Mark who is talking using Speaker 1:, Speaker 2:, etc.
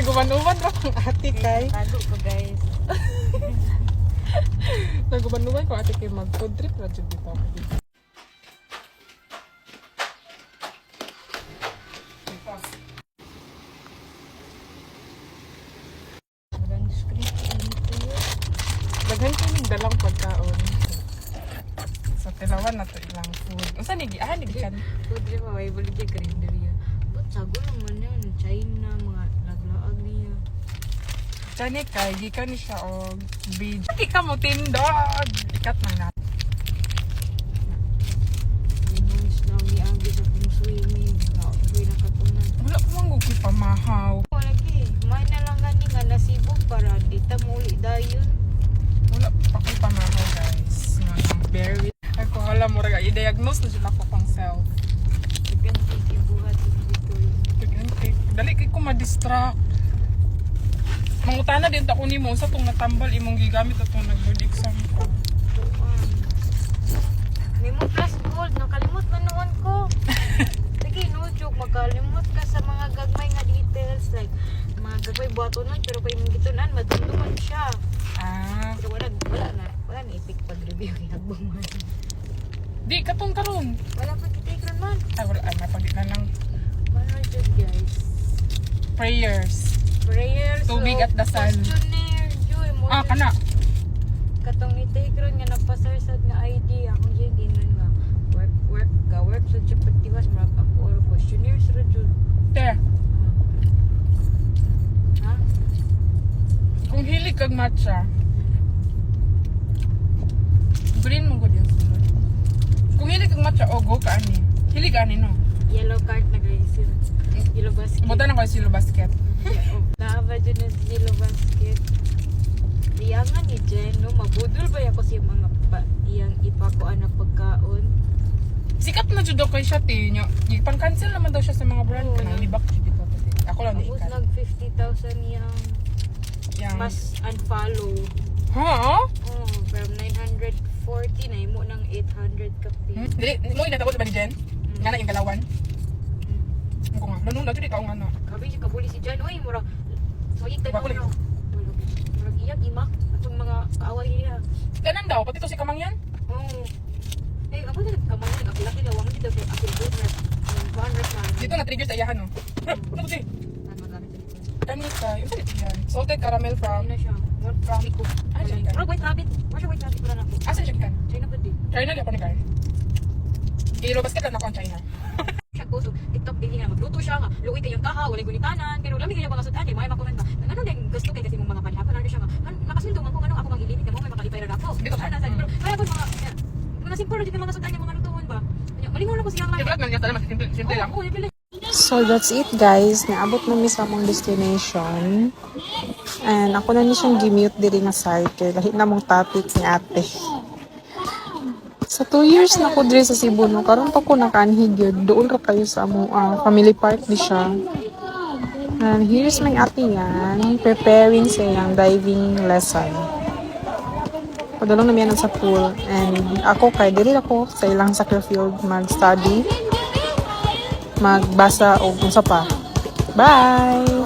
Speaker 1: Naguman-uman ra kung ate kay.
Speaker 2: Tago ko guys.
Speaker 1: Naguman-uman kung ate kay mag-food trip ra jud dito.
Speaker 2: Parang script dito yun.
Speaker 1: Daghan kini dalang pagkaon. Sa tilawan na to ilang food. Unsa ni giahan ni gikan?
Speaker 2: Pwede pa, may balik yung karinderya. Ba't sago naman yun? China, mga laglaag niya.
Speaker 1: Chani kay gikan ni siya og bid. Di ka mo tindog. Ikat man na.
Speaker 2: Limons na miagi sa kung swimming. Nakapoy na katunan.
Speaker 1: Wala ko mang gugi pamahaw.
Speaker 2: O lagi, may na lang gani nga nasibog para dita muli dayon.
Speaker 1: Wala pa ko pamahaw guys. Nga berry. Ako wala mo ra i-diagnose na sila ko pang self.
Speaker 2: Sigan buhat dito yun.
Speaker 1: Dali kay ko ma-distract. Mangutana din ta ko nimo sa tong natambal imong gigamit atong nag-board exam ko.
Speaker 2: Memo plus gold, nakalimot man noon ko. Sige, no joke, magkalimot ka sa mga gagmay nga details. Like, mga gagmay buhatonon, pero kung yung gitunan, madunduman siya.
Speaker 1: Ah,
Speaker 2: Pero wala na epic pag-review yung agbuman.
Speaker 1: di katong karon.
Speaker 2: Wala pa kita ikron man.
Speaker 1: Ay wala na pag na lang
Speaker 2: Paano dyan guys?
Speaker 1: prayers.
Speaker 2: Prayers
Speaker 1: Tubig at dasal.
Speaker 2: Questionnaire, Joy.
Speaker 1: Ah, kana.
Speaker 2: Katong ni Tekron nga nagpasarsad nga ID. Akong dyan ginan nga. Work. So, siya pagtiwas, marag ako or questionnaires ra dyan.
Speaker 1: Te,
Speaker 2: Ha?
Speaker 1: kung hilig kag matcha. Green mo gud yun. Kung hilig kag matcha o go ka ani. Hilig ani no.
Speaker 2: Yellow card na guys. Yellow basket.
Speaker 1: Buta na ko silo basket.
Speaker 2: Yeah, oh. Naaba dyan yung yellow basket. Diyangan ni Jen, no? Mabudol ba ako siya mga iyang ipakuan na pagkaon?
Speaker 1: Sikat na jud daw kay siya ti nya. Gipan cancel naman daw siya sa mga brand
Speaker 2: Oo,
Speaker 1: kana libak jud dito. Ako lang di
Speaker 2: Tapos
Speaker 1: ikan.
Speaker 2: nag 50,000 yung
Speaker 1: Yang
Speaker 2: mas unfollow.
Speaker 1: ha?
Speaker 2: Oh, from 940 na imo ng 800 kape.
Speaker 1: Dili mo ina tawag ba ni Jen? Nga na yung galawan. Ko nga. Nung na jud ikaw nga na.
Speaker 2: Kabi siya kabuli si Jan. Uy, mura. So, ikta
Speaker 1: Bakit?
Speaker 2: na. Murag iyak, imak. Atong mga kaaway niya.
Speaker 1: Ganan daw pati to si Kamangyan.
Speaker 2: Oh. Eh, ako na kamay na nag-apilaki lawang dito sa apil good na. 100 na.
Speaker 1: Dito na trigger sa iyahan no. Ano si?
Speaker 2: Namagamit sa likod.
Speaker 1: Kanita, yung salit yan. Salted caramel from
Speaker 2: Ano na siya? From Iko.
Speaker 1: Ah, China.
Speaker 2: Bro, white rabbit. Where's your white rabbit? Wala na ako.
Speaker 1: Asan siya kan?
Speaker 2: China pa din.
Speaker 1: China di ako ni Carl. Ilo basket lang ako ang China.
Speaker 2: Siya ko, so TikTok din nga magluto siya nga. Luwi kayong kaha, walay gunitanan. Pero lamig kayong mga sudan, may makuman ba? Ano din gusto kay kasi mong mga panihapon na siya nga. Nakasundo man ko ano ako mangilimit mo may makalipay ra ako.
Speaker 1: Dito ka.
Speaker 2: Ano sa pero kaya ko mga simple ra jud mga sudan yung mga lutuon ba. Malingaw na ko siya
Speaker 1: Yung vlog man yata naman, simple lang.
Speaker 2: Oo, yung
Speaker 3: So that's it guys, naabot na mi sa among destination. And ako na ni siyang gimute diri nga site kay lahi na mong topic ni ate. Sa 2 years na ko diri sa Cebu no, karon pa ko nakaanhig yun. Doon ra kayo sa among family park di siya. And here's my ate yan, preparing sa iyang diving lesson. Padulong na miyan sa pool. And ako kay diri ako sa ilang soccer field mag-study. Magbasa o kung sa pa. Bye!